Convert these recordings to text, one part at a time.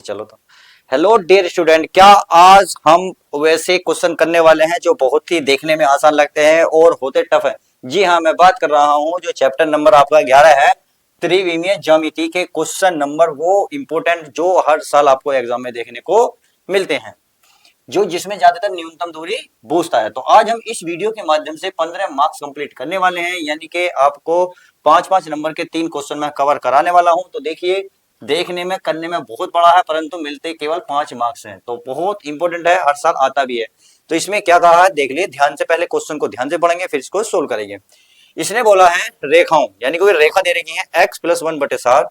चलो तो hello dear student, क्या आज हम वैसे क्वेश्चन करने वाले हैं जो बहुत ही देखने में आसान लगते हैं और होते टफ है। जी हाँ, मैं बात कर रहा हूँ जो चैप्टर नंबर आपका 11 है, त्रिविमीय ज्यामिति के क्वेश्चन नंबर वो इंपोर्टेंट जो हर साल आपको एग्जाम में देखने को मिलते हैं, जो जिसमें ज्यादातर न्यूनतम दूरी पूछता है। तो आज हम इस वीडियो के माध्यम से 15 मार्क्स कंप्लीट करने वाले हैं, यानी कि आपको 5-5 नंबर के 3 क्वेश्चन मैं कवर कराने वाला हूं। तो देखिए, देखने में करने में बहुत बड़ा है, परंतु मिलते केवल 5 मार्क्स हैं, तो बहुत इंपॉर्टेंट है, हर साल आता भी है। तो इसमें क्या कहा है देख लिए ध्यान से, पहले क्वेश्चन को ध्यान से पढ़ेंगे फिर इसको सोल्व करेंगे। इसने बोला है रेखाओं, यानी कोई रेखा दे रखी है x+1/7,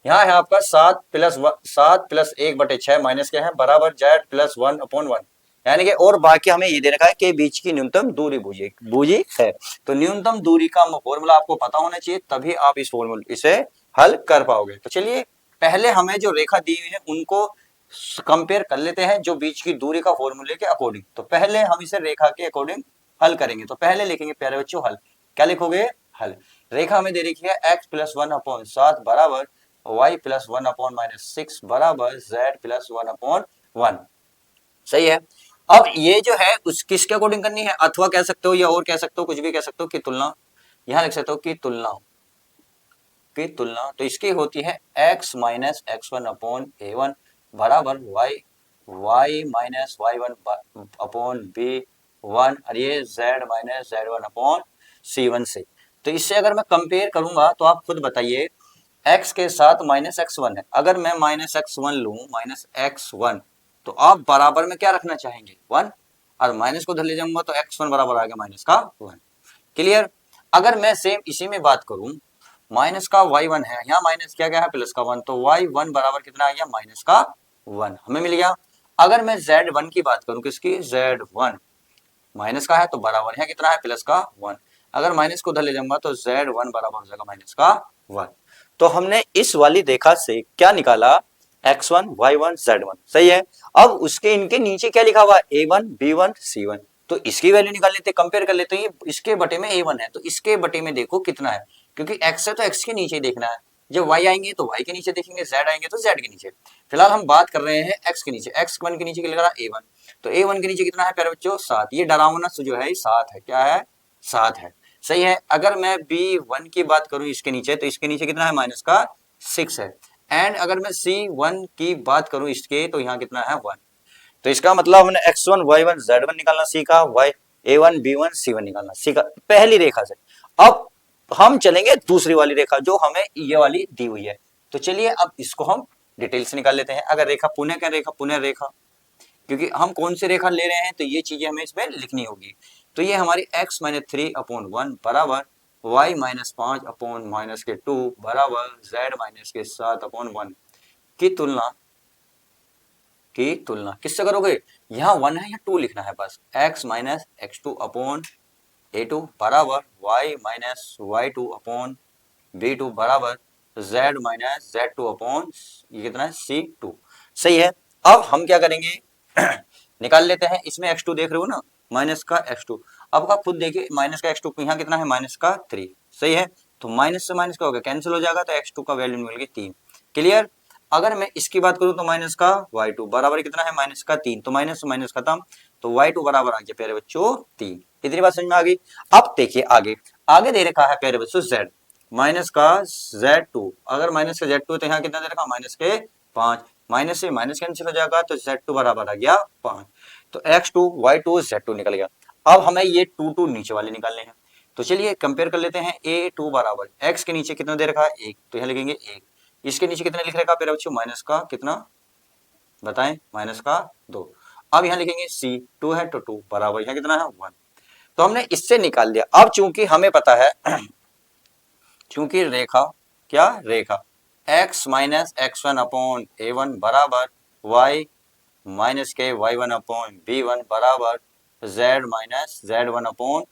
यहाँ है आपका 7+1/6 माइनस क्या है बराबर z+1/1, यानी कि और बाकी हमें ये दे रखा है कि बीच की न्यूनतम दूरी बूझी है। तो न्यूनतम दूरी का फॉर्मूला आपको पता होना चाहिए, तभी आप इस फॉर्मूला इसे हल कर पाओगे। तो चलिए पहले हमें जो रेखा दी हुई है उनको कंपेयर कर लेते हैं जो बीच की दूरी का फॉर्मूले के अकॉर्डिंग। तो पहले हम इसे रेखा के अकॉर्डिंग हल करेंगे। तो पहले लिखेंगे प्यारे बच्चों हल। क्या लिखोगे? हल। रेखा हमें दे रखी है x+1/7 बराबर y+1/-6 बराबर z+1/1। सही है। अब ये जो है उस किसके अकॉर्डिंग करनी है, अथवा कह सकते हो या और कह सकते हो, कुछ भी कह सकते हो कि तुलना। यहां लिख सकते हो कि तुलना तो इसकी होती है x-x1/a1 बराबर y-y-y1/b1 और ये z-z1/c1 से। तो इससे अगर मैं कंपेयर करूंगा तो आप खुद बताइए, x के साथ -x1 है, अगर मैं -x1 लूं, -x1, तो आप बराबर में क्या रखना चाहेंगे? 1, और माइनस को उधर ले जाऊंगा तो x1 बराबर आ गया -1। क्लियर। अगर मैं सेम इसी में बात करूं, माइनस का y1 है, यहाँ माइनस क्या है प्लस का 1, तो y1 बराबर कितना आ गया -1 हमें मिल गया। अगर मैं z1 की बात करूं, किसकी? z1 माइनस का है तो बराबर है कितना है प्लस का 1, अगर माइनस को उधर ले जाऊंगा तो z1 बराबर हो जाएगा -1। तो हमने इस वाली रेखा से क्या निकाला? x1 y1 z1। सही है। अब उसके इनके नीचे क्या लिखा हुआ? a1 b1 c1। तो इसकी वैल्यू निकाल लेते, कंपेयर कर लेते। ये इसके बटे में a1 है तो इसके बटे में देखो कितना है, क्योंकि x है तो x के नीचे देखना है, जब y आएंगे तो y के नीचे देखेंगे, z आएंगे तो z के नीचे। फिलहाल हम बात कर रहे हैं x के नीचे। x1 के नीचे क्या लिखा a1, तो a1 के नीचे कितना है प्यारे बच्चों? 7। ये डरावना जो है 7 है। क्या है? 7 है। सही है। अगर मैं b1 की बात करूं इसके नीचे, तो इसके नीचे कितना है? -6 है। एंड अगर मैं c1 की बात करूं इसके, तो यहाँ कितना है? 1। तो इसका मतलब हमने x1 y1 z1 निकालना सीखा, y a1 b1 c1 निकालना सीखा पहली रेखा से। अब हम चलेंगे दूसरी वाली रेखा जो हमें ये वाली दी हुई है। तो चलिए अब इसको हम डिटेल से निकाल लेते हैं। अगर रेखा पुनः क्या रेखा? पुनः रेखा, क्योंकि हम कौन सी रेखा ले रहे हैं तो ये चीजें हमें इसमें लिखनी होगी। तो ये हमारी x-3/1 बराबर y-5/-2 बराबर z-7/1 की तुलना किससे करोगे? यहाँ 1 है, यहाँ 2 लिखना है बस। x-x2/a2 बराबर y-y2/b2 बराबर z-z2 ये कितना है? c2। सही है। अब हम क्या करेंगे? निकाल लेते हैं। इसमें x2 देख रहे हो ना, माइनस का x2। अब आप खुद देखिए, माइनस का x2 यहाँ कितना है? -3। सही है। तो माइनस से माइनस का हो गया, कैंसिल हो जाएगा, तो x2 का वैल्यू मिल गई 3। क्लियर। अगर मैं इसकी बात करूं तो माइनस का y2 बराबर कितना है? -3। तो माइनस से माइनस खत्म, तो y2 बराबर आ गया प्यारे बच्चों 3। इतनी बात समझ में आ गई। अब देखिए आगे, आगे दे रखा है प्यारे बच्चों z, माइनस का z2। अगर माइनस का z2 तो यहाँ कितना दे रखा? -5। माइनस से माइनस कैंसिल हो जाएगा, तो z2 बराबर आ गया 5। तो x2 y2 z2 निकल गया। अब हमें ये 2 नीचे वाले निकालने हैं। तो चलिए कंपेयर कर लेते हैं। a2 बराबर x के नीचे कितना दे रखा है? 1, तो यहाँ लिखेंगे 1। इसके नीचे कितना लिख रखा है बच्चों? माइनस का कितना बताएं? -2। अब यहाँ लिखेंगे c2 है तो 2 बराबर यहाँ कितना है? 1। तो हमने इससे निकाल लिया। अब चूंकि हमें पता है चूंकि रेखा क्या रेखा x-x1/a1 बराबर y के y1/b1 बराबर z-z1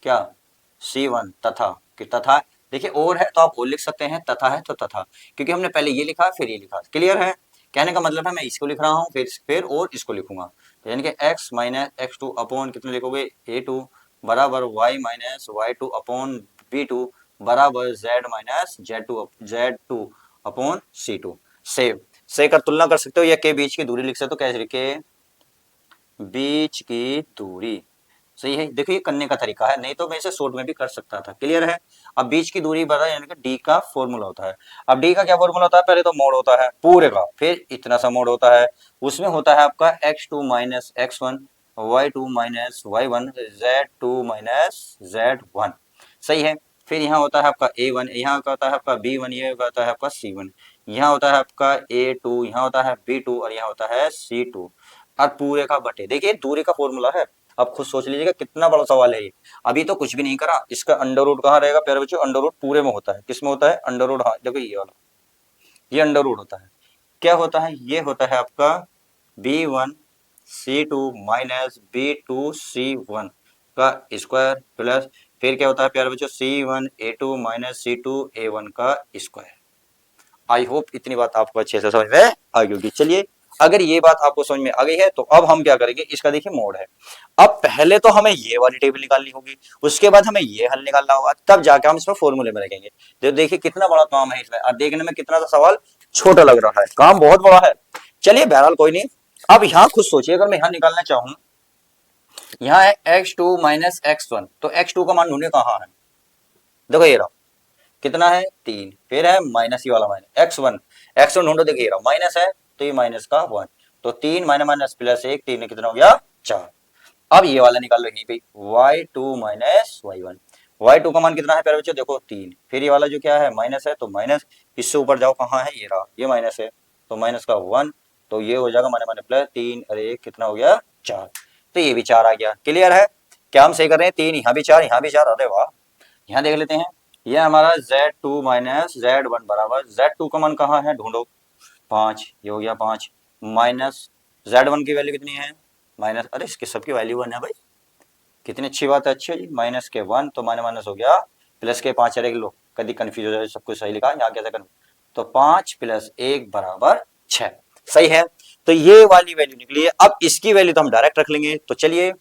क्या c1 तथा देखिए और है तो आप और लिख सकते हैं, तथा है तो तथा, क्योंकि हमने पहले ये लिखा फिर ये लिखा। क्लियर है। कहने का मतलब है मैं इसको लिख रहा हूं फिर और इसको लिखूंगा। तो यानी कि x-x2 कितने लिखोगे? a2 बराबर y-y2/b2 बराबर z-z2 c2। सेव। से कर तुलना कर सकते हो, या के बीच की दूरी लिख सकते हो, कैसे के बीच की दूरी। सही है, देखो ये करने का तरीका है, नहीं तो मैं इसे शॉर्ट में भी कर सकता था। क्लियर है। अब बीच की दूरी बता, यानी कि डी का फॉर्मूला होता है। अब डी का क्या फॉर्मूला होता है, पहले तो मोड होता है पूरे का, फिर इतना सा मोड होता है, उसमें होता है आपका x2 minus x1, y2 minus y1, z2 minus z1। सही है। फिर यहाँ होता है आपका a1, यहाँ होता है आपका b1, ये होता है आपका c1, यहाँ होता है आपका a2, यहाँ होता है b2 और यहाँ होता है c2। और पूरे का बटे, देखिए दूरी का फॉर्मूला है। अब खुद सोच लीजिएगा कितना बड़ा सवाल है ये। अभी तो कुछ भी नहीं करा, इसका अंडर रूट कहाँ रहेगा प्यारे बच्चों, अंडर रूट पूरे में होता है, किसमें होता है अंडर रूट, हाँ देखो ये वाला, ये अंडर रूट होता है। क्या होता है, ये होता है आपका b1 c2 minus b2 c1 का स्क्वायर प्लस, फिर क्या होता है प्यारे बच्चों c1 a2 minus c2 a1 का स्क्वायर। आई होप इतनी बात आपको अच्छे से समझ में आ गई होगी। चलिए, अगर ये बात आपको समझ में आ गई है तो अब हम क्या करेंगे, इसका देखिए मोड है। अब पहले तो हमें ये वाली टेबल निकालनी होगी, उसके बाद हमें ये हल निकालना होगा, तब जाके हम इसमें फॉर्मूले में रखेंगे। तो देखिए कितना बड़ा काम है इसमें, और देखने में कितना सा सवाल छोटा लग रहा है, काम बहुत बड़ा है। चलिए बहरहाल कोई नहीं। अब यहाँ खुद सोचिए, अगर मैं यहाँ निकालना चाहूँ, यहाँ है x2 माइनस x1, तो x2 का मान ढूंढे कहाँ है, देखो ये रहा, कितना है 3, फिर है माइनस ही वाला माइनस x1 ढूंढो, देखिए रहा माइनस है तो ये माइनस का 1, तो 3 माइनस माइनस प्लस 1, 3 कितना हो गया 4। अब ये वाला निकाल लो यहीं पे, y2 माइनस y1, y2 का मान कितना है प्यारे बच्चों, देखो 3, फिर ये वाला जो क्या है माइनस है, तो माइनस इससे ऊपर जाओ कहाँ है, ये रहा, ये माइनस है तो माइनस का 1, तो ये हो जाएगा माइनस माइनस प्लस 3 अरे 1 कितना हो गया 4, तो ये भी 4 आ गया। क्लियर है, क्या हम सही कर रहे हैं, 3 यहाँ भी 4 यहाँ भी 4, अरे वाह। यहाँ देख लेते हैं, ये हमारा Z2 माइनस Z1 बराबर, Z2 का मान कहाँ है ढूंढो 5, ये हो गया 5, माइनस Z1 की वैल्यू कितनी है माइनस, अरे इसके सबकी वैल्यू 1 है भाई, कितनी अच्छी बात है, अच्छी जी, माइनस के 1 तो माइनस माइनस हो गया प्लस के 5, अरे लो कभी कंफ्यूज हो जाए, सब कुछ सही लिखा यहाँ कैसे कर, तो 5 प्लस 1 बराबर 6। सही है, तो ये वाली वैल्यू निकली है। अब इसकी वैल्यू तो हम डायरेक्ट रख लेंगे, तो चलिए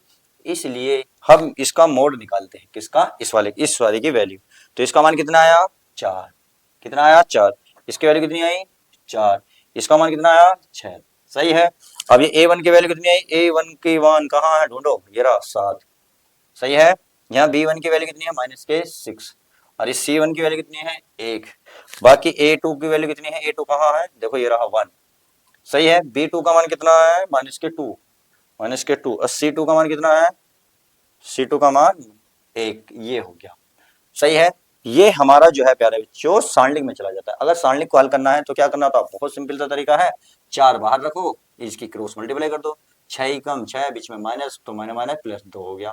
इसलिए हम इसका मोड निकालते हैं, किसका, इस वाले की वैल्यू। तो इसका मान कितना आया 4, कितना आया 4, इसकी वैल्यू कितनी आई 4, इसका मान कितना आया 6। सही है। अब ये a1 की वैल्यू कितनी आई, a1 की मान कहाँ है ढूंढो, ये रहा 7। सही है। यहाँ b1 की वैल्यू कितनी है माइनस के 6, और इस c1 की वैल्यू कितनी है 1, बाकी a2 की वैल्यू कितनी है, a2 कहाँ है देखो ये रहा 1। सही है। b2 का मान कितना है माइनस के 2, और c2 का मान कितना है, c2 का मान 1, ये हो गया। सही है। ये हमारा जो है प्यारे बच्चों सांडलिंग में चला जाता है। अगर सांडलिंग को हल करना है तो क्या करना होता है, बहुत सिंपल सा तरीका है, 4 बाहर रखो, इसकी क्रॉस मल्टीप्लाई कर दो, 6 ही कम 6 बीच में माइनस, तो माइनस माइनस प्लस 2 हो गया,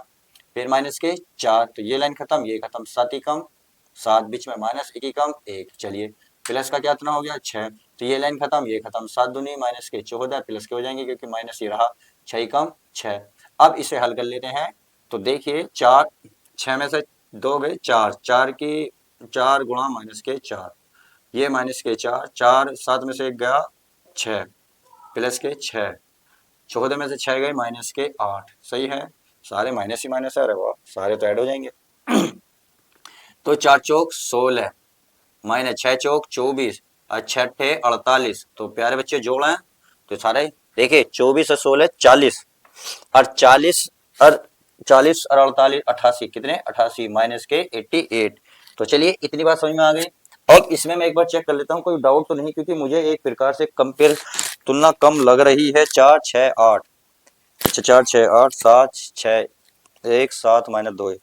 फिर माइनस के 4, तो ये लाइन खत्म, ये खत्म, 7 ही कम 7 बीच में माइनस, 1 ही कम 1, चलिए प्लस का क्या इतना हो गया 6, तो ये लाइन खत्म, ये खत्म, 7 दूनी माइनस के 14 प्लस के हो जाएंगे क्योंकि माइनस ये रहा, 6 ही कम 6। अब इसे हल कर लेते हैं, तो देखिए 4 6 में से 2 गए 4, 4 की 4 गुणा माइनस के 4, ये माइनस के 4, 4 7 में से 1 गया 6 प्लस के 6, 14 में से 6 गए माइनस के 8। सही है, सारे माइनस ही माइनस है, अरे वाह सारे तो ऐड हो जाएंगे। तो 4 चौक 16 माइनस 6 चौक 24 और 6 अट्ठे 48, तो प्यारे बच्चे जोड़ हैं तो सारे देखिए 24 और 16 40, और 40 और 48 88, कितने 88 माइनस के 88। तो चलिए इतनी बात समझ में आ गई। अब इसमें मैं एक बार चेक कर लेता हूँ कोई डाउट तो नहीं, क्योंकि मुझे एक प्रकार से कंपेयर तुलना कम लग रही है। 4 6 8, अच्छा 4 6 8 7 6 1 7 माइनस 2।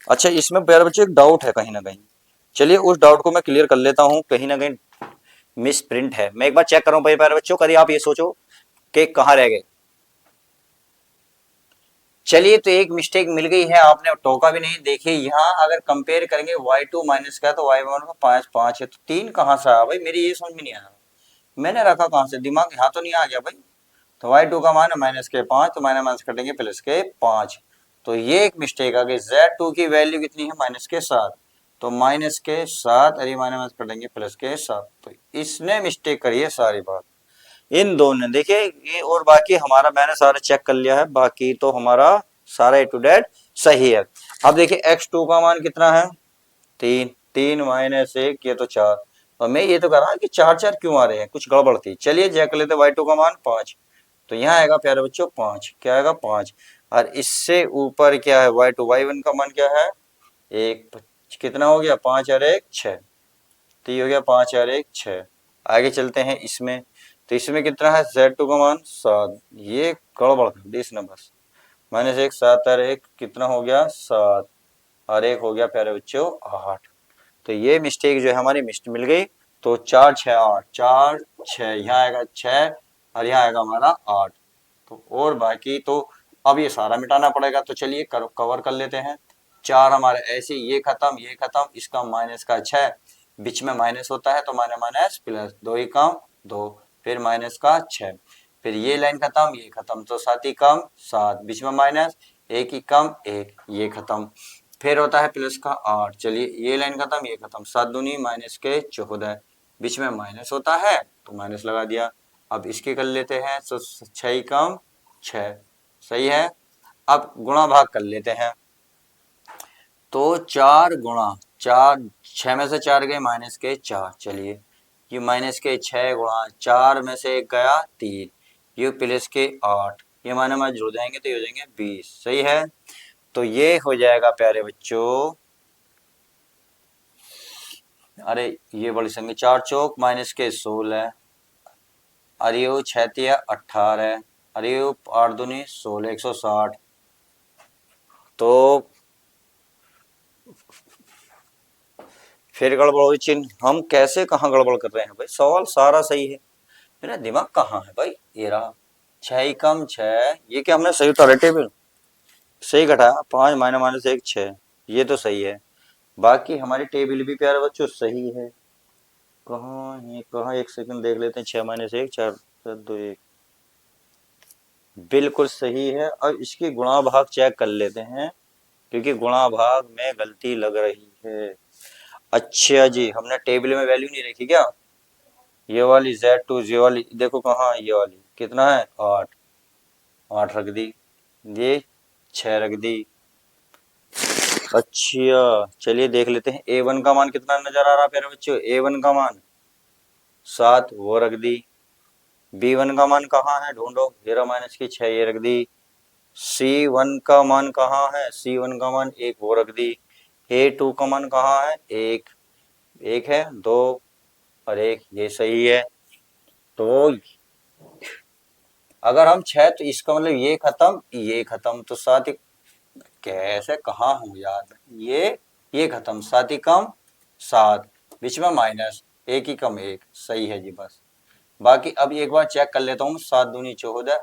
अच्छा इसमें प्यारे बच्चे एक डाउट है कहीं ना कहीं, चलिए उस डाउट को मैं क्लियर कर लेता हूँ, कहीं ना कहीं मिस प्रिंट है, मैं एक बार चेक कर रहा हूँ प्यारे बच्चों, कभी आप ये सोचो कि कहाँ रह गए। चलिए तो एक मिस्टेक मिल गई है, आपने टोका भी नहीं। देखिए यहाँ अगर कंपेयर करेंगे y2 माइनस का तो y1 का 5 5 है, तो 3 कहाँ से आया भाई, मेरी ये समझ में नहीं आया, मैंने रखा कहाँ से, दिमाग यहाँ तो नहीं आ गया भाई। तो y2 का मान है माइनस के 5, तो माइनस माइनस कटेंगे प्लस के 5, तो ये एक मिस्टेक आ गई। z2 की वैल्यू कितनी है माइनस के 7, तो माइनस के 7 अरे माइनस माइनस कटेंगे प्लस के 7, तो इसने मिस्टेक करी है सारी बात इन दोनों ने। देखिए ये और बाकी हमारा मैंने सारा चेक कर लिया है, बाकी तो हमारा सारा ए टू डेट सही है। अब देखिए x2 का मान कितना है 3, 3 माइनस 1 ये तो 4, और मैं ये तो कह रहा कि 4 4 क्यों आ रहे हैं, कुछ गड़बड़ थी। चलिए चेक कर लेते हैं y2 का मान 5, तो यहाँ आएगा प्यारे बच्चों 5, क्या आएगा 5। और इससे ऊपर क्या है y2 y1 का मान क्या है 1, कितना हो गया 5 और 1 6, तो ये हो गया 5 और 1 6। आगे चलते हैं इसमें, तो इसमें कितना है z2 का मान 7, ये गड़बड़ कर दी इसने बस, -1 7 और 1 कितना हो गया 7 और 1 हो गया प्यारे बच्चों 8। तो ये मिस्टेक जो है हमारी मिल गई। तो 4 6 8, 4 6 यहाँ आएगा 6 और यहाँ आएगा हमारा 8। तो और बाकी तो अब ये सारा मिटाना पड़ेगा, तो चलिए कवर कर लेते हैं। 4 हमारे ऐसे, ये खत्म, इसका माइनस का 6, बीच में माइनस होता है तो माइनस माइनस प्लस, 2 ही कम 2, फिर माइनस का 6, फिर ये लाइन खत्म, ये खत्म, तो 7 ही कम 7, बीच में माइनस, 1 ही कम 1, ये खत्म, फिर होता है प्लस का 8। चलिए ये लाइन खत्म, ये खत्म, 7 दूनी माइनस के 14, बीच में माइनस होता है तो माइनस लगा दिया। अब इसके कर लेते हैं, तो 6 ही कम 6, सही है। अब गुणा भाग कर लेते हैं, तो 4 गुणा 4, 6 में से 4 गए माइनस के 4, चलिए ये माइनस के 6 गुणा 4 में से 1 गया 3, ये प्लस के 8, ये माने में जुड़ जाएंगे तो ये हो जाएंगे 20, सही है। तो ये हो जाएगा प्यारे बच्चों, अरे ये बड़ी संख्या 4 चौक माइनस के 16, अरे वो 6 तिया 18, अरे वो 8 दूनी 16, 160। तो फिर गड़बड़ हुई चिन्ह, हम कैसे कहाँ गड़बड़ कर रहे हैं भाई, सवाल सारा सही है, मेरा दिमाग कहाँ है भाई, ये रहा 6 ही कम 6, ये क्या हमने सही उतारा टेबल, सही घटाया 5 माइनस माइनस 1 6, ये तो सही है। बाकी हमारी टेबल भी प्यारे बच्चों सही है, कहाँ एक सेकंड देख लेते हैं, 6 माइनस 1 4 2 1, बिल्कुल सही है। अब इसकी गुणा भाग चेक कर लेते हैं, क्योंकि गुणा भाग में गलती लग रही है। अच्छा जी, हमने टेबल में वैल्यू नहीं रखी क्या, ये वाली Z2, ये वाली देखो कहाँ, ये वाली कितना है 8, 8 रख दी, ये 6 रख दी। अच्छा चलिए देख लेते हैं A1 का मान कितना नजर आ रहा है प्यारे बच्चों, A1 का मान 7, वो रख दी। B1 का मान कहाँ है ढूंढो, 0 माइनस की 6, ये रख दी। C1 का मान कहाँ है, C1 का मान 1, वो रख दी। A2 का मान कहाँ है 1, 1 है 2 और 1, ये सही है। तो अगर हम 6, तो इसका मतलब ये खत्म, तो 7 कैसे कहाँ हूँ यार, ये खत्म, 7 ही कम 7, बीच में माइनस, 1 ही कम 1, सही है जी बस। बाकी अब एक बार चेक कर लेता हूँ, 7 दूनी 14,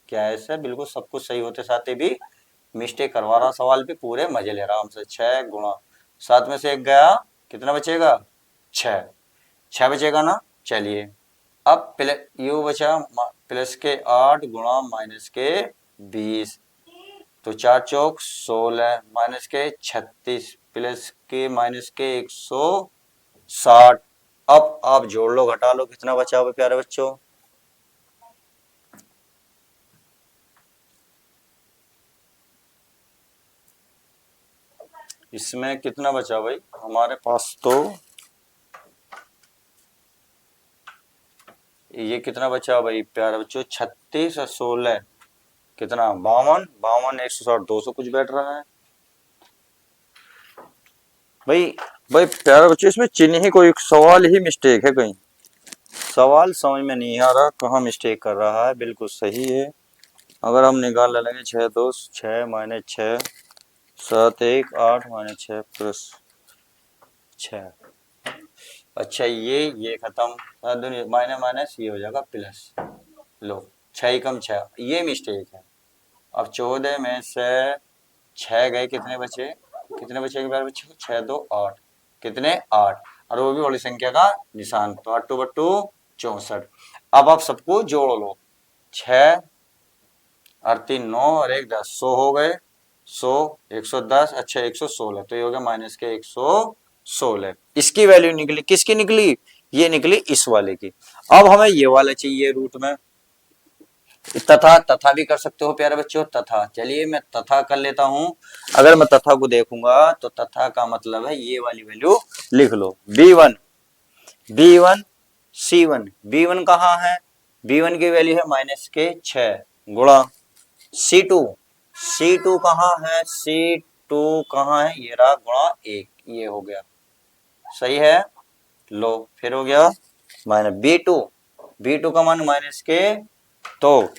कैसे बिल्कुल सब कुछ सही होते साथ भी मिस्टेक करवा रहा, सवाल पे पूरे मजे ले रहा हमसे। 6 गुणा 7 में से 1 गया, कितना बचेगा 6, 6 बचेगा ना। चलिए अब यू बचा प्लस के 8 गुणा माइनस के 20, तो 4 चौक 16 माइनस के 36 प्लस के माइनस के 160। अब आप जोड़ लो घटा लो, कितना बचा हुआ प्यारे बच्चों, इसमें कितना बचा भाई हमारे पास, तो ये कितना बचा भाई प्यारे बच्चों, 36 और 16 कितना 52, 52 160 200 कुछ बैठ रहा है भाई। भाई प्यारे बच्चों इसमें चिन्ह ही कोई सवाल ही मिस्टेक है, कहीं सवाल समझ में नहीं आ रहा कहाँ मिस्टेक कर रहा है, बिल्कुल सही है। अगर हम निकाल लेंगे 6 2 6 माइनस 6 7 1 8 माइनस 6 प्लस 6, अच्छा ये खत्म, माइनस माइनस ये हो जाएगा प्लस, लो 6 ही कम 6, ये मिस्टेक है। अब 14 में से 6 गए, कितने बचे, कितने बचेंगे बार बच्चों, 6 2 8, कितने 8, और वो भी बड़ी संख्या का निशान, तो 8 2 बट्टू 64। अब आप सबको जोड़ लो, 6 और 3 9 और 1 10, 100 हो गए, 100 110, अच्छा 116, तो ये हो गया माइनस के 116। इसकी वैल्यू निकली, किसकी निकली, ये निकली इस वाले की। अब हमें ये वाला चाहिए रूट में, तथा भी कर सकते हो प्यारे बच्चों, तथा, चलिए मैं तथा कर लेता हूं। अगर मैं तथा को देखूंगा तो तथा का मतलब है ये वाली वैल्यू लिख लो, B1 B1 C1, B1 कहाँ है, B1 की वैल्यू है -6 गुणा C2, C2 कहाँ है, C2 कहाँ है, ये रहा गुणा 1, ये हो गया, सही है। लो फिर हो गया B2, B2 का मान -के, तो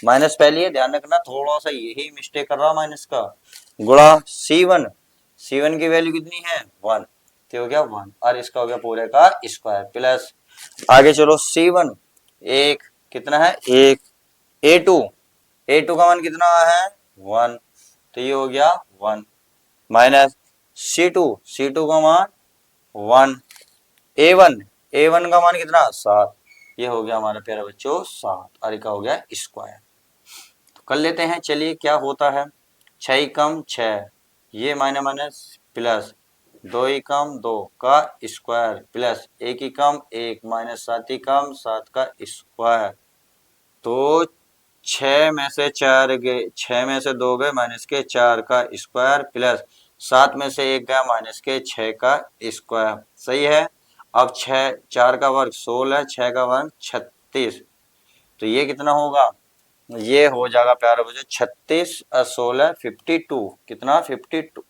माइनस पहले है, ध्यान रखना थोड़ा सा यही मिस्टेक कर रहा माइनस का, गुणा C1, C1 की वैल्यू कितनी है 1, तो हो गया 1 और इसका हो गया पूरे का स्क्वायर प्लस, आगे चलो C1 एक कितना है 1, A2, A2 का मान कितना है 1, तो ये हो गया 1 माइनस C2, C2 का मान 1, A1, A1 का मान कितना 7, ये हो गया हमारा प्यारा बच्चों 7 और इसका हो गया स्क्वायर। तो कर लेते हैं, चलिए क्या होता है, 6 कम 6, ये माइनस माइनस प्लस 2 ही कम 2 का स्क्वायर प्लस 1 ही कम 1 माइनस 7 ही कम 7 का स्क्वायर, तो 6 में से 4 गए, 6 में से 2 गए माइनस के 4 का स्क्वायर प्लस 7 में से 1 गया माइनस के 6 का स्क्वायर, सही है। अब 6 4 का वर्ग 16, 6 का वर्ग 36, तो ये कितना होगा, ये हो जाएगा प्यारे बच्चों 36 और 16 52, कितना 52,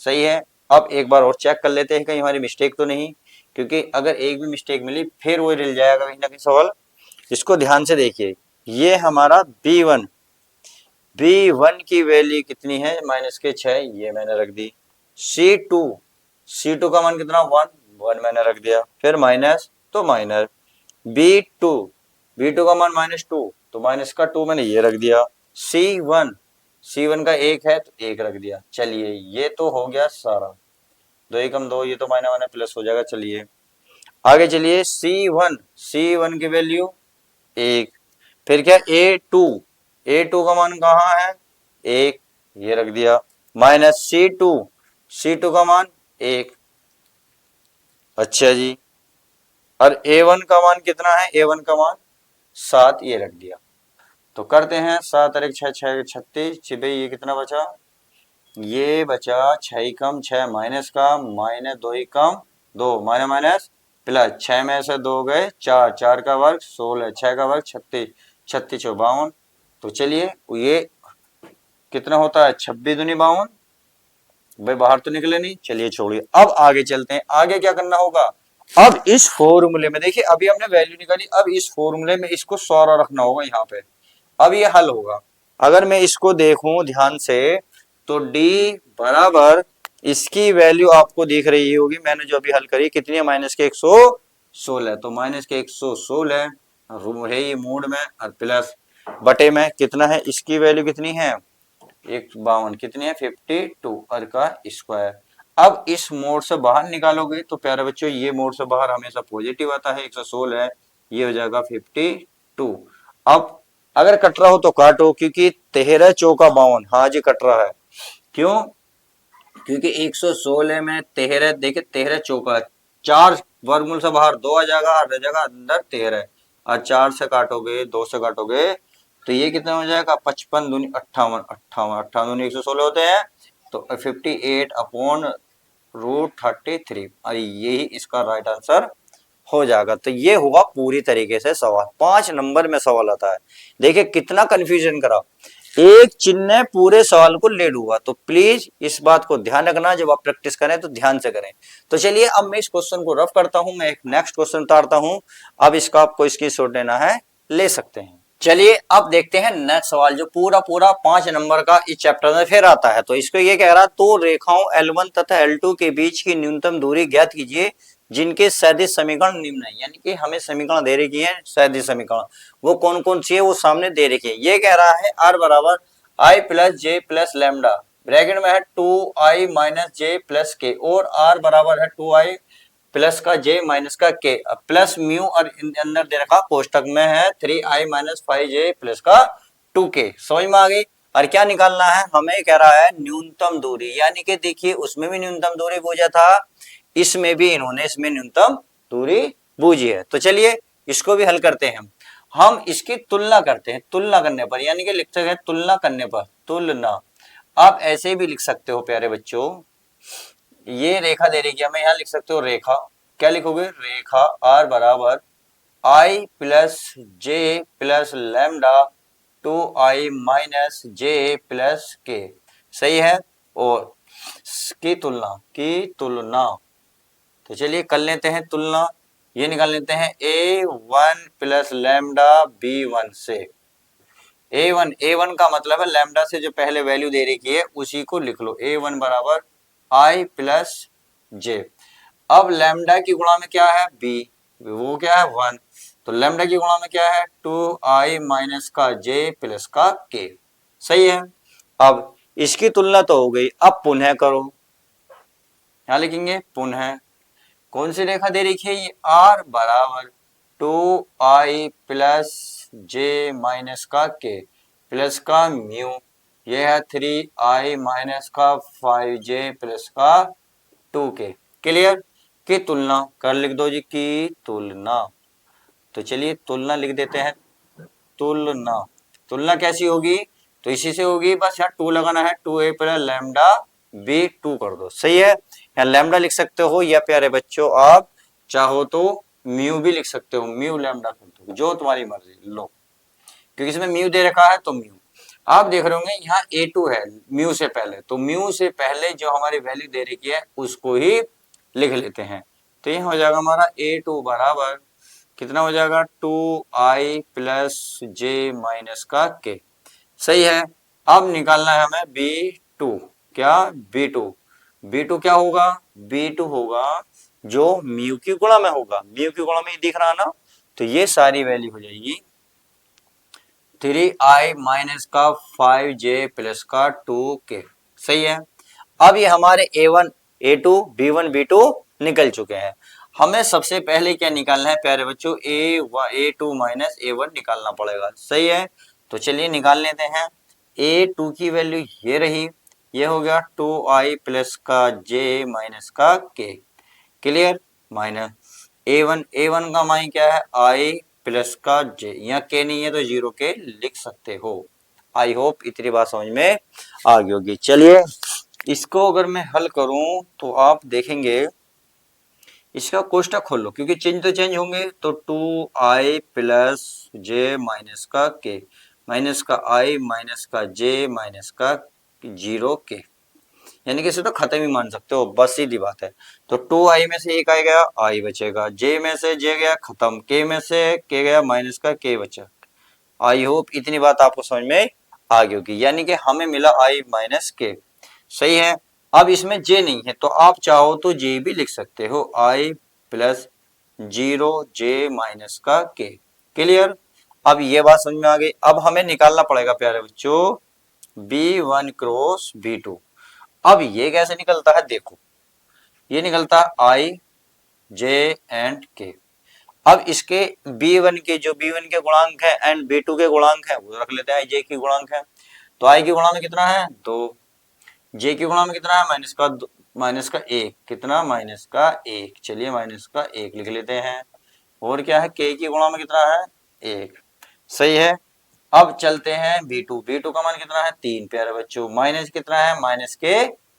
सही है। अब एक बार और चेक कर लेते हैं कहीं हमारी मिस्टेक तो नहीं, क्योंकि अगर एक भी मिस्टेक मिली फिर वो रिल जाएगा कहीं ना कहीं सवाल। इसको ध्यान से देखिए, ये हमारा B1, B1 की वैल्यू कितनी है -6, ये मैंने रख दी। C2, C2 का मान कितना 1, 1 मैंने रख दिया, फिर माइनस तो माइनस, B2, B2 का मान -2, तो माइनस का 2 मैंने ये रख दिया, C1, C1 का 1 है तो 1 रख दिया। चलिए ये तो हो गया सारा, 2 एकम 2, ये तो माइनस माइनस प्लस हो जाएगा। चलिए आगे चलिए, C1, C1 की वैल्यू 1, फिर क्या A2, A2 का मान कहाँ है 1, ये रख दिया, माइनस C2, C2 का मान 1, अच्छा जी, और A1 का मान कितना है, A1 का मान 7, ये रख दिया। तो करते हैं 7 और 1 6, 6 36, छिपे ये कितना बचा, ये बचा 6 कम 6 माइनस का माइनस 2 कम 2 माइनस माइनस प्लस 6 में से 2 गए 4, 4 का वर्ग 16, 6 का वर्ग 36, 36 52, तो चलिए ये कितना होता है 26 दूनी 52, भाई बाहर तो निकले नहीं, चलिए छोड़िए। अब आगे चलते हैं, आगे क्या करना होगा, अब इस फॉर्मूले में देखिए अभी हमने वैल्यू निकाली, अब इस फॉर्मूले में इसको सारा रखना होगा यहाँ पे, अब ये हल होगा। अगर मैं इसको देखूं ध्यान से तो D बराबर, इसकी वैल्यू आपको दिख रही होगी, मैंने जो अभी हल करी कितनी है -116, तो -116 है ये मूड में और प्लस बटे में कितना है, इसकी वैल्यू कितनी है 152, कितनी है 52 और का स्क्वायर। अब इस मोड से बाहर निकालोगे तो प्यारे बच्चों ये मोड से बाहर हमेशा पॉजिटिव आता है, 116 है, ये हो जाएगा 52। अब अगर कट रहा हो तो काटो, क्योंकि 13 चौका 52, हाँ जी कट रहा है, क्यों, क्योंकि 116 में 13, देखिए 13 चौका 4 वर्गमूल से बाहर 2 आ जाएगा और रह जाएगा अंदर 13, और 4 से काटोगे 2 से काटोगे तो ये कितना हो जाएगा 55 दूनी 58, 58 58 दूनी 116 होते हैं, तो 58 अपॉन √33, और यही इसका राइट आंसर हो जाएगा। तो ये हुआ पूरी तरीके से सवाल, 5 नंबर में सवाल आता है। देखिए कितना कंफ्यूजन करा, एक चिन्ह ने पूरे सवाल को ले डूबा, तो प्लीज इस बात को ध्यान रखना, जब आप प्रैक्टिस करें तो ध्यान से करें। तो चलिए अब मैं इस क्वेश्चन को रफ करता हूं, मैं एक नेक्स्ट क्वेश्चन उतारता हूं, अब इसका आपको स्क्रीनशॉट लेना है ले सकते हैं। चलिए अब देखते हैं नेक्स्ट सवाल, जो पूरा पूरा 5 नंबर का इस चैप्टर में फिर आता है। तो इसको ये कह रहा, तो रेखाओं L1 तथा L2 के बीच की न्यूनतम दूरी ज्ञात कीजिए जिनके सदिश समीकरण निम्न है, यानी कि हमें समीकरण दे रखी है सदिश समीकरण, वो कौन कौन सी है वो सामने दे रखी है। ये कह रहा है R बराबर I plus J plus lambda, bracket में है 2I माइनस जे प्लस के, और R बराबर है 2I प्लस का जे माइनस का के, प्लस म्यू और अंदर दे रखा कोष्टक में है 3I माइनस 5J प्लस का 2K, समझ में आ गई। और क्या निकालना है, हमें कह रहा है न्यूनतम दूरी, यानी कि देखिए उसमें भी न्यूनतम दूरी पूछा था, इसमें भी इन्होंने इसमें न्यूनतम दूरी बूझी है। तो चलिए इसको भी हल करते हैं हम इसकी तुलना करते हैं, तुलना करने पर, यानी कि लिखते हैं तुलना करने पर, तुलना। आप ऐसे भी लिख सकते हो प्यारे बच्चों, ये रेखा दे रही है, हमें यहाँ लिख सकते हो रेखा, क्या लिखोगे, रेखा आर बराबर आई प्लस जे प्लस लैम्डा टू आई माइनस जे प्लस के, सही है। और की तुलना तो चलिए कर लेते हैं तुलना, ये निकाल लेते हैं A1 प्लस लैम्डा B1 से। A1 का मतलब है लैम्डा से जो पहले वैल्यू दे रखी है उसी को लिख लो, A1 बराबर I प्लस जे। अब लैम्डा की गुणा में क्या है B, वो क्या है 1, तो लैम्डा की गुणा में क्या है 2I माइनस का J प्लस का K, सही है। अब इसकी तुलना तो हो गई, अब पुनः करो, क्या लिखेंगे पुनः, कौन सी रेखा दे रखी है ये R बराबर 2I प्लस जे माइनस का के प्लस का म्यू, ये है 3I माइनस का 5J प्लस का 2K, क्लियर। की तुलना कर लिख दो जी, की तुलना, तो चलिए तुलना लिख देते हैं, तुलना, तुलना कैसी होगी, तो इसी से होगी, बस यहाँ 2 लगाना है, 2A प्लस लैम्डा B2 कर दो, सही है। यहाँ लैम्डा लिख सकते हो या प्यारे बच्चों आप चाहो तो म्यू भी लिख सकते हो, म्यू लैम्डा कर दो, जो तुम्हारी मर्जी लो, क्योंकि इसमें म्यू दे रखा है तो म्यू। आप देख रहे होंगे यहाँ A2 है म्यू से पहले, तो म्यू से पहले जो हमारी वैल्यू दे रखी है उसको ही लिख लेते हैं, तो ये हो जाएगा हमारा A2 बराबर कितना हो जाएगा 2I प्लस जे माइनस का के, सही है। अब निकालना है हमें B2, क्या B2 क्या होगा, B2 होगा जो म्यू की गुणा में होगा, म्यू की गुणा में दिख रहा ना, तो ये सारी वैल्यू हो जाएगी 3I माइनस का 5J प्लस का 2K, सही है। अब ये हमारे A1 A2 B1 B2 निकल चुके हैं, हमें सबसे पहले क्या निकालना है प्यारे बच्चों, A2 माइनस A1 निकालना पड़ेगा, सही है। तो चलिए निकाल लेते हैं, A2 की वैल्यू ये रही, ये हो गया 2I प्लस का J माइनस का K, क्लियर, माइनस A1 का मान क्या है I प्लस का J, यहाँ K नहीं है तो 0 के लिख सकते हो। आई होप इतनी बात समझ में आ गई होगी। चलिए इसको अगर मैं हल करूं तो आप देखेंगे, इसका कोष्टक खोल लो क्योंकि चिन्ह तो चेंज होंगे, तो 2I प्लस जे माइनस का के माइनस का I माइनस का J माइनस का 0K, यानी कि इसे तो खत्म ही मान सकते हो, बस सीधी बात है। तो 2I में से एक आ गया I बचेगा, J में से J गया खत्म, K में से K गया माइनस का K बचा। आई होप इतनी बात आपको समझ में आ गई होगी, यानी कि हमें मिला I माइनस के, सही है। अब इसमें J नहीं है तो आप चाहो तो J भी लिख सकते हो, I प्लस 0J माइनस का K, क्लियर। अब ये बात समझ में आ गई, अब हमें निकालना पड़ेगा प्यारे बच्चों B1 क्रॉस B2। अब ये कैसे निकलता है देखो, ये निकलता है I J एंड K। अब इसके B1 के जो B1 के गुणांक है एंड B2 के गुणांक है वो रख लेते हैं, J की गुणांक है, तो I की गुणा में कितना है 2, J की गुणा में कितना है माइनस का 1, कितना माइनस का 1, चलिए माइनस का 1 लिख लेते हैं। और क्या है K की गुणा में कितना है 1, सही है। अब चलते हैं B2 का मान कितना है 3 प्यारे बच्चों, माइनस कितना है माइनस के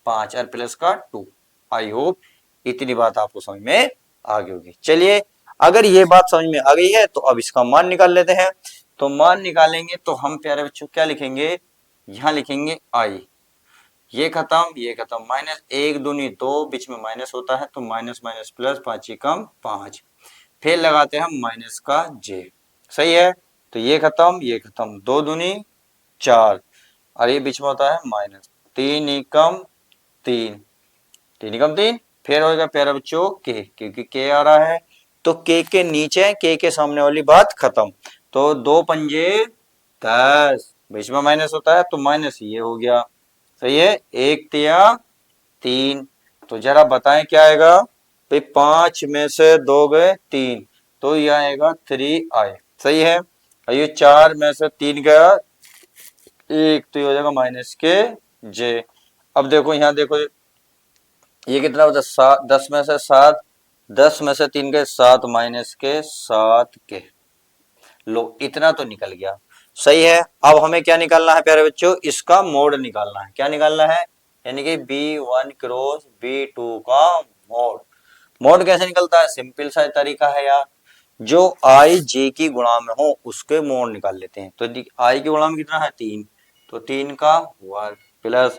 5 और प्लस का 2। आई होप इतनी बात आपको समझ में आ गई होगी। चलिए अगर ये बात समझ में आ गई है तो अब इसका मान निकाल लेते हैं, तो मान निकालेंगे तो हम प्यारे बच्चों क्या लिखेंगे, यहाँ लिखेंगे I, ये खत्म माइनस 1 दूनी 2 बीच में माइनस होता है तो माइनस माइनस प्लस 5 कम 5, फिर लगाते हैं माइनस का J, सही है। तो ये खत्म 2 दूनी 4 और ये बीच में होता है माइनस 3 एकम 3, फिर होगा प्यारे बच्चों K, क्योंकि K आ रहा है तो K के नीचे K के सामने वाली बात खत्म, तो 2 पंजे 10, बीच में माइनस होता है तो माइनस ये हो गया, सही है। 1 तिया 3, तो जरा बताएं क्या आएगा भाई, 5 में से 2 गए 3, तो ये आएगा 3I, सही है। और ये 4 में से 3 गया 1, तो ये हो जाएगा माइनस के J। अब देखो यहाँ देखो ये कितना होता है 10 में से 7, 10 में से 3 गए 7 माइनस के 7 के, लो इतना तो निकल गया, सही है। अब हमें क्या निकालना है प्यारे बच्चों, इसका मोड निकालना है, क्या निकालना है, यानी कि B1 क्रॉस B2 का मोड। मोड कैसे निकलता है? सिंपल सा तरीका है यार, जो आई जे की गुणा में हो उसके मोड निकाल लेते हैं। तो आई की गुणा में कितना है? 3, तो 3 का वर्ग प्लस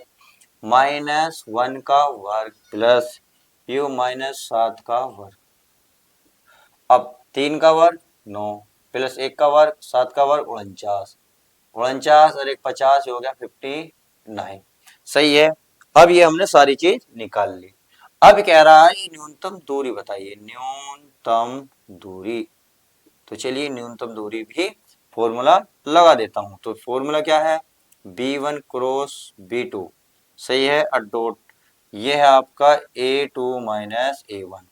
-1 का वर्ग प्लस यू -7 का वर्ग। अब 3 का वर्ग 9 प्लस 1 का वर्ग 7 का वर्ग 49, 49 और 1 50 हो गया 59। सही है। अब ये हमने सारी चीज निकाल ली। अब कह रहा है न्यूनतम दूरी बताइए, न्यूनतम दूरी। तो चलिए न्यूनतम दूरी भी फॉर्मूला लगा देता हूं। तो फॉर्मूला क्या है? B1 क्रॉस B2, सही है, डॉट ये है आपका A2 माइनस A1,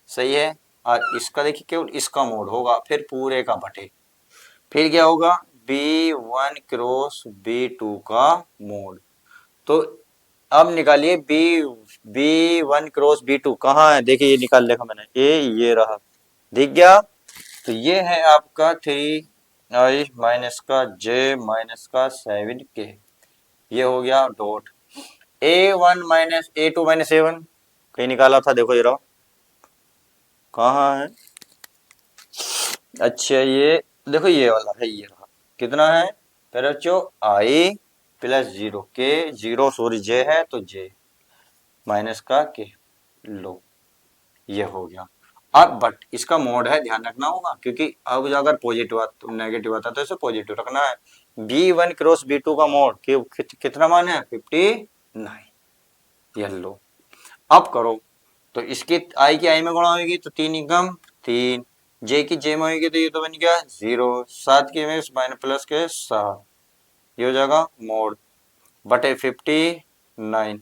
सही है। और इसका देखिए केवल इसका मोड होगा, फिर पूरे का बटे, फिर क्या होगा? B1 क्रॉस B2 का मोड। तो अब निकालिए B1 क्रॉस B2 कहाँ है? देखिए ये निकाल लिखा मैंने, ये रहा, दिख गया। तो ये है आपका 3i माइनस का j माइनस का 7k, ये हो गया dot A1 minus A2 minus A1 कहीं निकाला था, देखो ये रहा, कहाँ है? अच्छा ये देखो ये वाला है, ये रहा। कितना है फिर बच्चों? i plus 0k, 0 sorry j है तो j माइनस का k, लो ये हो गया। अब बट इसका मोड है, ध्यान रखना होगा, क्योंकि अब अगर पॉजिटिव आता नेगेटिव आता तो इसे पॉजिटिव रखना है। B1 क्रॉस B2 का मोड कितना मान है? 59, ये लो। अब करो तो इसकी आई की आई में गुणा होगी तो 3 एकम 3, जे की जे में होगी तो ये तो बन गया 0, 7 की में माइनस प्लस के 7, ये हो जाएगा मोड बटे 59।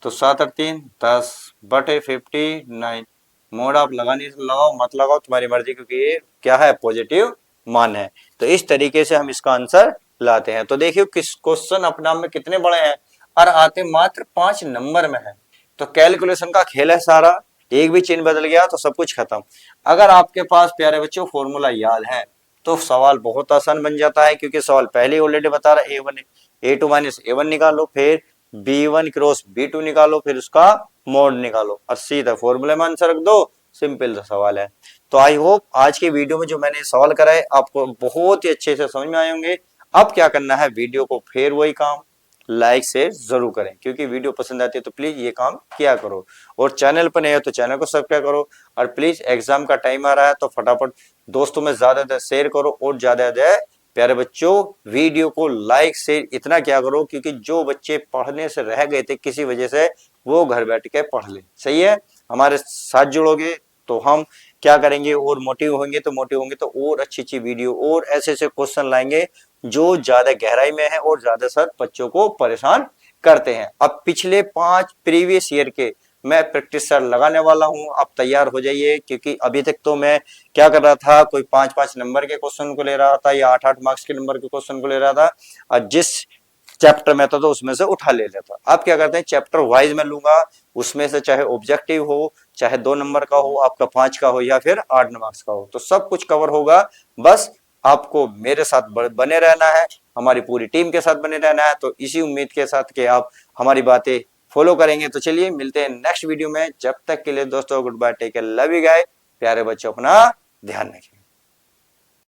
तो 7 और 3 10 बटे 59। मोड आप लगाने से लगाओ मत लगाओ तुम्हारी मर्जी, क्योंकि ये क्या है? पॉजिटिव मान है। तो इस तरीके से हम इसका आंसर लाते हैं। तो देखियो किस क्वेश्चन अपने आप में कितने बड़े हैं और आते मात्र 5 नंबर में है। तो कैलकुलेशन का खेल है सारा, एक भी चिन्ह बदल गया तो सब कुछ खत्म। अगर आपके पास प्यारे बच्चों फॉर्मूला याद है तो सवाल बहुत आसान बन जाता है, क्योंकि सवाल पहले ही ऑलरेडी बता रहा है A1 A2 माइनस A1 निकालो, फिर B1 क्रॉस B2 निकालो, फिर उसका मोड निकालो और सीधा फॉर्मूले में आंसर रख दो। सिंपल सा सवाल है। तो आई होप आज के वीडियो में जो मैंने सवाल कराए आपको बहुत ही अच्छे से समझ में आए होंगे। अब क्या करना है, वीडियो को फिर वही काम लाइक शेयर जरूर करें, क्योंकि वीडियो पसंद आती है तो प्लीज ये काम किया करो। और चैनल पर नए हो तो चैनल को सब्सक्राइब करो। और प्लीज एग्जाम का टाइम आ रहा है तो फटाफट दोस्तों में ज्यादा शेयर करो, और ज्यादा प्यारे बच्चों वीडियो को लाइक शेयर इतना क्या करो, क्योंकि जो बच्चे पढ़ने से रह गए थे किसी वजह से वो घर बैठ के पढ़ ले। सही है, हमारे साथ जुड़ोगे तो हम क्या करेंगे, और मोटिव होंगे तो और अच्छी अच्छी वीडियो और ऐसे ऐसे क्वेश्चन लाएंगे जो ज्यादा गहराई में है और ज्यादा सर बच्चों को परेशान करते हैं। अब पिछले 5 प्रीवियस ईयर के मैं प्रैक्टिस सर लगाने वाला हूं, आप तैयार हो जाइए, क्योंकि अभी तक तो मैं क्या कर रहा था, कोई 5-5 नंबर के क्वेश्चन को ले रहा था या 8-8 मार्क्स के नंबर के क्वेश्चन को ले रहा था, और जिस चैप्टर में था तो उसमें से उठा ले लेता। अब क्या करते हैं, चैप्टर वाइज में लूंगा, उसमें से चाहे ऑब्जेक्टिव हो, चाहे 2 नंबर का हो, आपका 5 का हो या फिर 8 मार्क्स का हो, तो सब कुछ कवर होगा। बस आपको मेरे साथ बने रहना है, हमारी पूरी टीम के साथ बने रहना है। तो इसी उम्मीद के साथ कि आप हमारी बातें फॉलो करेंगे। तो चलिए मिलते हैं नेक्स्ट वीडियो में, जब तक के लिए दोस्तों goodbye, take care, love you guys, प्यारे बच्चों अपना ध्यान रखें।